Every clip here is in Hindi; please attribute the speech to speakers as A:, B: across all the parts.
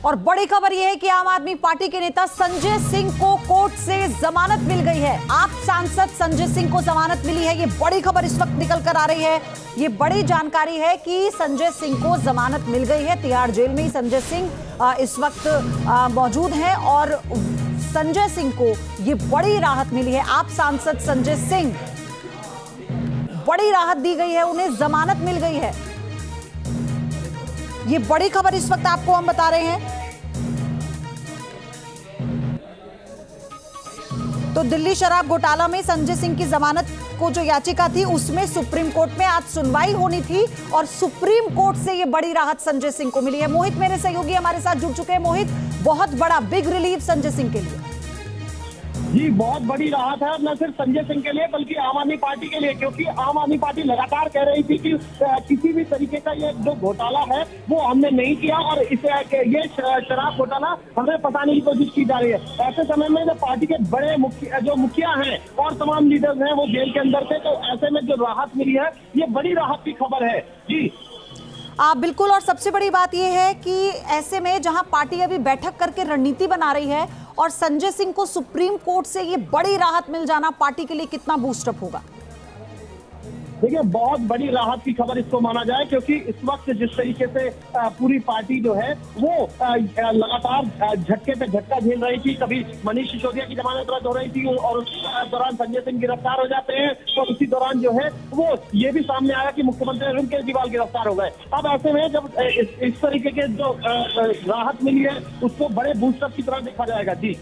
A: और बड़ी खबर यह है कि आम आदमी पार्टी के नेता संजय सिंह को कोर्ट से जमानत मिल गई है। आप सांसद संजय सिंह को जमानत मिली है, ये बड़ी खबर इस वक्त निकल कर आ रही है। ये बड़ी जानकारी है कि संजय सिंह को जमानत मिल गई है। तिहाड़ जेल में ही संजय सिंह इस वक्त मौजूद हैं और संजय सिंह को ये बड़ी राहत मिली है। आप सांसद संजय सिंह, बड़ी राहत दी गई है, उन्हें जमानत मिल गई है। ये बड़ी खबर इस वक्त आपको हम बता रहे हैं। तो दिल्ली शराब घोटाला में संजय सिंह की जमानत को जो याचिका थी उसमें सुप्रीम कोर्ट में आज सुनवाई होनी थी और सुप्रीम कोर्ट से ये बड़ी राहत संजय सिंह को मिली है। मोहित मेरे सहयोगी हमारे साथ जुड़ चुके हैं। मोहित, बहुत बड़ा बिग रिलीफ संजय सिंह के लिए।
B: जी, बहुत बड़ी राहत है, न सिर्फ संजय सिंह के लिए बल्कि आम आदमी पार्टी के लिए, क्योंकि आम आदमी पार्टी लगातार कह रही थी कि किसी भी तरीके का ये जो घोटाला है वो हमने नहीं किया और ये शराब घोटाला हमें फंसाने की कोशिश की जा रही है। ऐसे समय में जो पार्टी के बड़े मुखिया हैं और तमाम लीडर्स हैं वो जेल के अंदर थे, तो ऐसे में जो राहत मिली है ये बड़ी राहत की खबर है। जी
A: बिल्कुल, और सबसे बड़ी बात यह है कि ऐसे में जहां पार्टी अभी बैठक करके रणनीति बना रही है और संजय सिंह को सुप्रीम कोर्ट से ये बड़ी राहत मिल जाना पार्टी के लिए कितना बूस्टअप होगा?
B: देखिए, बहुत बड़ी राहत की खबर इसको माना जाए, क्योंकि इस वक्त जिस तरीके से पूरी पार्टी जो है वो लगातार झटके पे झटका झेल रही थी। कभी मनीष सिसोदिया की जमानत रद्द हो रही थी और उस दौरान संजय सिंह गिरफ्तार हो जाते हैं, तो उसी दौरान जो है वो ये भी सामने आया कि मुख्यमंत्री अरविंद केजरीवाल गिरफ्तार हो गए। अब ऐसे में जब इस तरीके के जो राहत मिली है उसको बड़े बूस्टअप की तरह देखा जाएगा। जी,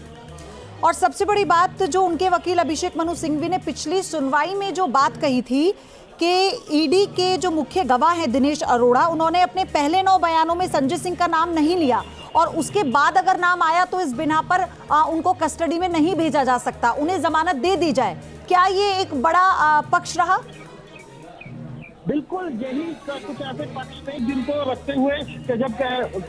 A: और सबसे बड़ी बात जो उनके वकील अभिषेक मनु सिंघवी ने पिछली सुनवाई में जो बात कही थी कि ईडी के जो मुख्य गवाह हैं दिनेश अरोड़ा, उन्होंने अपने पहले 9 बयानों में संजय सिंह का नाम नहीं लिया और उसके बाद अगर नाम आया तो इस बिना पर उनको कस्टडी में नहीं भेजा जा सकता, उन्हें जमानत दे दी जाए। क्या ये एक बड़ा पक्ष रहा?
B: बिल्कुल, यही कुछ ऐसे पक्ष थे जिनको रखते हुए जब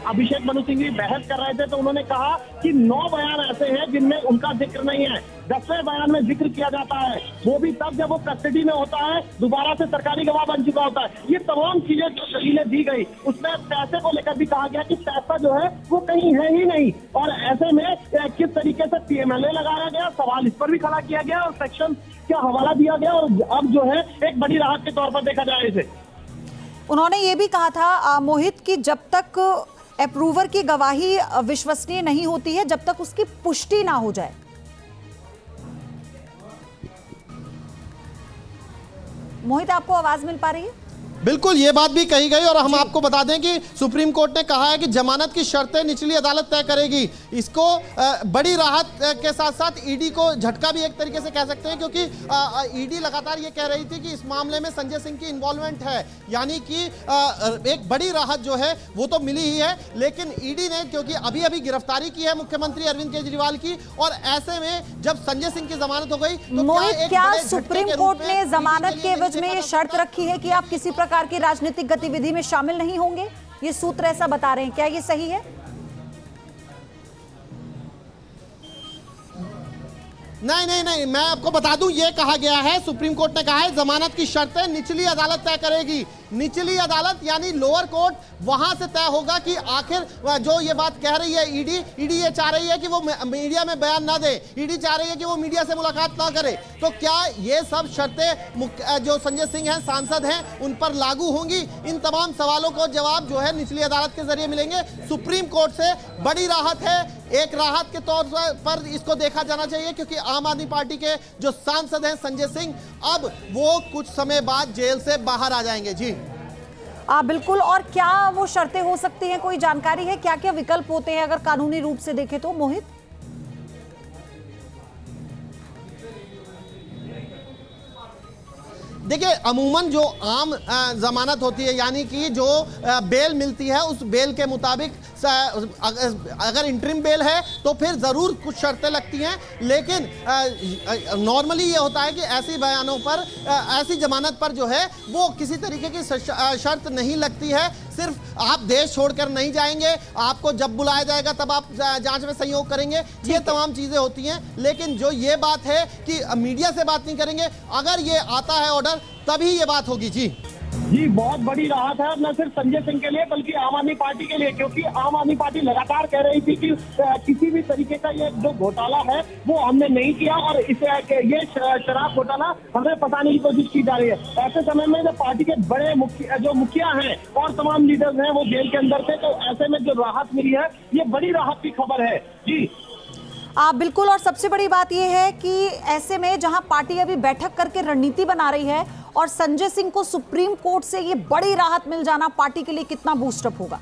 B: अभिषेक मनु सिंघवी बहस कर रहे थे तो उन्होंने कहा कि 9 बयान ऐसे हैं जिनमें उनका जिक्र नहीं है। 10वें बयान में जिक्र किया जाता है, वो भी तब जब वो कस्टडी में होता है, दोबारा से सरकारी गवाह बन चुका होता है। ये तमाम चीजें जो दलीलें दी गई, उसमें पैसे को लेकर भी कहा गया कि पैसा जो है वो कहीं है ही नहीं, और ऐसे में किस तरीके से PMLA लगाया गया, सवाल इस पर भी खड़ा किया गया और सेक्शन का हवाला दिया गया और अब जो है एक बड़ी राहत के तौर पर देखा जाए इसे।
A: उन्होंने ये भी कहा था मोहित कि जब तक अप्रूवर की गवाही विश्वसनीय नहीं होती है, जब तक उसकी पुष्टि ना हो जाए। मोहित, आपको आवाज मिल पा रही है?
C: बिल्कुल, ये बात भी कही गई और हम आपको बता दें कि सुप्रीम कोर्ट ने कहा है कि जमानत की शर्तें निचली अदालत तय करेगी। इसको बड़ी राहत के साथ साथ ईडी को झटका भी एक तरीके से कह सकते हैं, क्योंकि ईडी लगातार ये कह रही थी कि इस मामले में संजय सिंह की इन्वॉल्वमेंट है, यानी कि एक बड़ी राहत जो है वो तो मिली ही है, लेकिन ईडी ने क्योंकि अभी अभी गिरफ्तारी की है मुख्यमंत्री अरविंद केजरीवाल की, और ऐसे में जब संजय सिंह की जमानत हो गई तो
A: मोहित, क्या सुप्रीम कोर्ट ने जमानत के एवज में ये शर्त रखी है कि आप किसी प्रकार की राजनीतिक गतिविधि में शामिल नहीं होंगे? ये सूत्र ऐसा बता रहे हैं, क्या ये सही है?
C: नहीं, मैं आपको बता दूं, ये कहा गया है, सुप्रीम कोर्ट ने कहा है जमानत की शर्तें निचली अदालत तय करेगी। निचली अदालत यानी लोअर कोर्ट, वहां से तय होगा कि आखिर जो ये बात कह रही है ईडी ये चाह रही है कि वो मीडिया में बयान ना दे, ईडी चाह रही है कि वो मीडिया से मुलाकात ना करे, तो क्या ये सब शर्तें जो संजय सिंह हैं, सांसद हैं, उन पर लागू होंगी? इन तमाम सवालों को जवाब जो है निचली अदालत के जरिए मिलेंगे। सुप्रीम कोर्ट से बड़ी राहत है, एक राहत के तौर पर इसको देखा जाना चाहिए, क्योंकि आम आदमी पार्टी के जो सांसद हैं संजय सिंह, अब वो कुछ समय बाद जेल से बाहर आ जाएंगे। जी
A: बिल्कुल, और क्या वो शर्तें हो सकती हैं, कोई जानकारी है? क्या क्या विकल्प होते हैं अगर कानूनी रूप से देखें तो? मोहित,
C: देखिए, अमूमन जो आम जमानत होती है, यानी कि जो बेल मिलती है, उस बेल के मुताबिक अगर इंटरिम बेल है तो फिर ज़रूर कुछ शर्तें लगती हैं, लेकिन नॉर्मली ये होता है कि ऐसी बयानों पर, ऐसी जमानत पर जो है वो किसी तरीके की शर्त नहीं लगती है। सिर्फ आप देश छोड़कर नहीं जाएंगे, आपको जब बुलाया जाएगा तब आप जांच में सहयोग करेंगे, ये तमाम चीज़ें होती हैं। लेकिन जो ये बात है कि मीडिया से बात नहीं करेंगे, अगर ये आता है ऑर्डर तभी ये बात होगी। जी
B: जी बहुत बड़ी राहत है, न सिर्फ संजय सिंह के लिए बल्कि आम आदमी पार्टी के लिए, क्योंकि आम आदमी पार्टी लगातार कह रही थी कि किसी भी तरीके का ये जो घोटाला है वो हमने नहीं किया और ये शराब घोटाला हमें फंसाने की कोशिश की जा रही है। ऐसे समय में जब पार्टी के बड़े मुखिया हैं और तमाम लीडर्स हैं वो जेल के अंदर थे, तो ऐसे में जो राहत मिली है ये बड़ी राहत की खबर है। जी
A: बिल्कुल। और सबसे बड़ी बात यह है कि ऐसे में जहां पार्टी अभी बैठक करके रणनीति बना रही है और संजय सिंह को सुप्रीम कोर्ट से ये बड़ी राहत मिल जाना पार्टी के लिए कितना बूस्टअप होगा?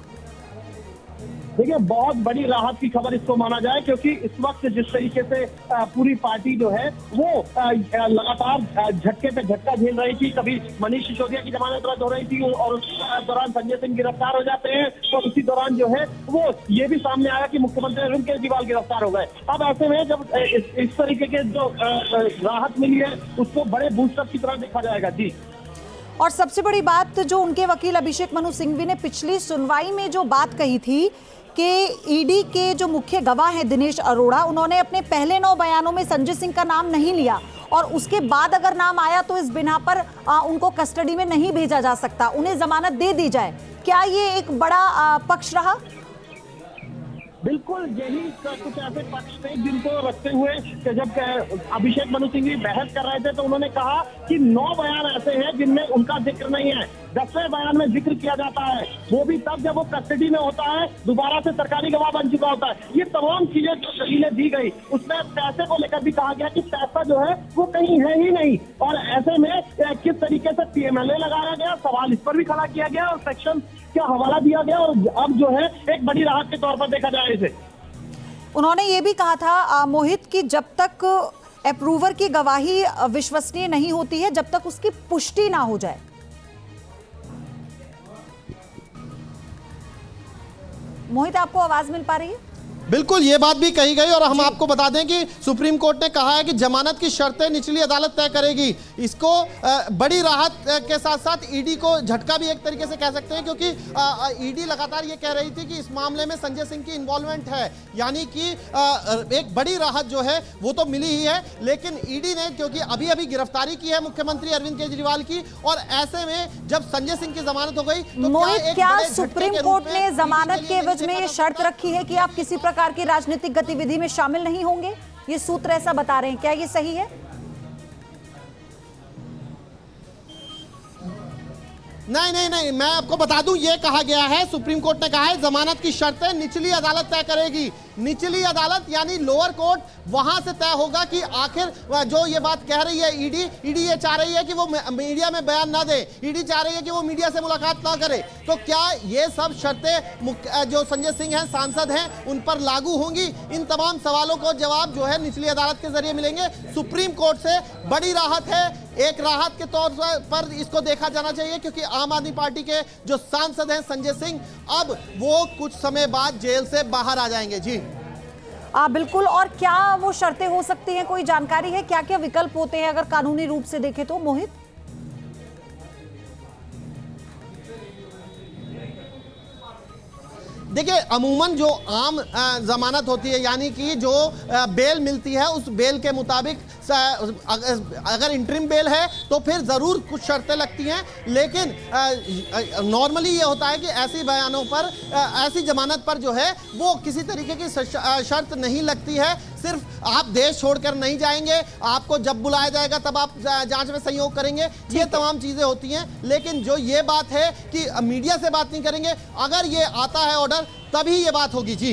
B: देखिए बहुत बड़ी राहत की खबर इसको माना जाए, क्योंकि इस वक्त जिस तरीके से पूरी पार्टी जो है वो लगातार झटके पे झटका झेल रही थी। कभी मनीष सिसोदिया की जमानत रद्द हो रही थी और उस दौरान संजय सिंह गिरफ्तार हो जाते हैं, तो उसी दौरान जो है वो ये भी सामने आया कि मुख्यमंत्री अरविंद केजरीवाल गिरफ्तार हो गए। अब ऐसे में जब इस तरीके के जो राहत मिली है उसको बड़े बूस्टअप की तरह देखा जाएगा। जी
A: और सबसे बड़ी बात जो उनके वकील अभिषेक मनु सिंघवी ने पिछली सुनवाई में जो बात कही थी कि ईडी के जो मुख्य गवाह हैं दिनेश अरोड़ा, उन्होंने अपने पहले 9 बयानों में संजय सिंह का नाम नहीं लिया और उसके बाद अगर नाम आया तो इस बिना पर उनको कस्टडी में नहीं भेजा जा सकता, उन्हें जमानत दे दी जाए। क्या ये एक बड़ा पक्ष रहा?
B: बिल्कुल यही कुछ ऐसे पक्ष थे जिनको रखते हुए जब अभिषेक मनु सिंघवी बहस कर रहे थे तो उन्होंने कहा कि 9 बयान ऐसे हैं जिनमें उनका जिक्र नहीं है। 10वें बयान में जिक्र किया जाता है, वो भी तब जब वो कस्टडी में होता है, दोबारा से सरकारी गवाह बन चुका होता है। ये तमाम चीजें जो दलीलें दी गई उसमें पैसे को लेकर भी कहा गया कि पैसा जो है वो कहीं है ही नहीं, और ऐसे में किस तरीके से पीएमएलए लगाया गया, सवाल इस पर भी खड़ा किया गया और सेक्शन का हवाला दिया गया, और अब जो है एक बड़ी राहत के तौर पर देखा जाए इसे।
A: उन्होंने ये भी कहा था मोहित कि जब तक अप्रूवर की गवाही विश्वसनीय नहीं होती है, जब तक उसकी पुष्टि ना हो जाए। मोहित आपको आवाज मिल पा रही है?
C: बिल्कुल ये बात भी कही गई और हम आपको बता दें कि सुप्रीम कोर्ट ने कहा है कि जमानत की शर्तें निचली अदालत तय करेगी। इसको बड़ी राहत के साथ साथ ईडी को झटका भी एक तरीके से कह सकते हैं, क्योंकि ईडी लगातार ये कह रही थी कि इस मामले में संजय सिंह की इन्वॉल्वमेंट है, यानी कि एक बड़ी राहत जो है वो तो मिली ही है, लेकिन ईडी ने क्योंकि अभी अभी गिरफ्तारी की है मुख्यमंत्री अरविंद केजरीवाल की, और ऐसे में जब संजय सिंह की जमानत हो गई तो
A: क्या सुप्रीम कोर्ट ने जमानत के एवज में ये शर्त रखी है कि आप किसी प्रकार की राजनीतिक गतिविधि में शामिल नहीं होंगे? ये सूत्र ऐसा बता रहे हैं, क्या ये सही है?
C: नहीं, मैं आपको बता दूं, ये कहा गया है, सुप्रीम कोर्ट ने कहा है जमानत की शर्तें निचली अदालत तय करेगी। निचली अदालत यानी लोअर कोर्ट, वहां से तय होगा कि आखिर जो ये बात कह रही है ईडी ये चाह रही है कि वो मीडिया में बयान ना दे, ईडी चाह रही है कि वो मीडिया से मुलाकात ना करे, तो क्या ये सब शर्तें जो संजय सिंह हैं, सांसद हैं, उन पर लागू होंगी? इन तमाम सवालों को जवाब जो है निचली अदालत के जरिए मिलेंगे। सुप्रीम कोर्ट से बड़ी राहत है, एक राहत के तौर पर इसको देखा जाना चाहिए, क्योंकि आम आदमी पार्टी के जो सांसद हैं संजय सिंह, अब वो कुछ समय बाद जेल से बाहर आ जाएंगे। जी
A: बिल्कुल। और क्या वो शर्तें हो सकती हैं, कोई जानकारी है? क्या क्या विकल्प होते हैं अगर कानूनी रूप से देखें तो, मोहित?
C: देखिए अमूमन जो आम जमानत होती है, यानी कि जो बेल मिलती है, उस बेल के मुताबिक अगर इंटरिम बेल है तो फिर ज़रूर कुछ शर्तें लगती हैं, लेकिन नॉर्मली ये होता है कि ऐसी बयानों पर, ऐसी जमानत पर जो है वो किसी तरीके की शर्त नहीं लगती है। सिर्फ आप देश छोड़कर नहीं जाएंगे, आपको जब बुलाया जाएगा तब आप जांच में सहयोग करेंगे, ये तमाम चीज़ें होती हैं। लेकिन जो ये बात है कि मीडिया से बात नहीं करेंगे, अगर ये आता है ऑर्डर तभी ये बात होगी। जी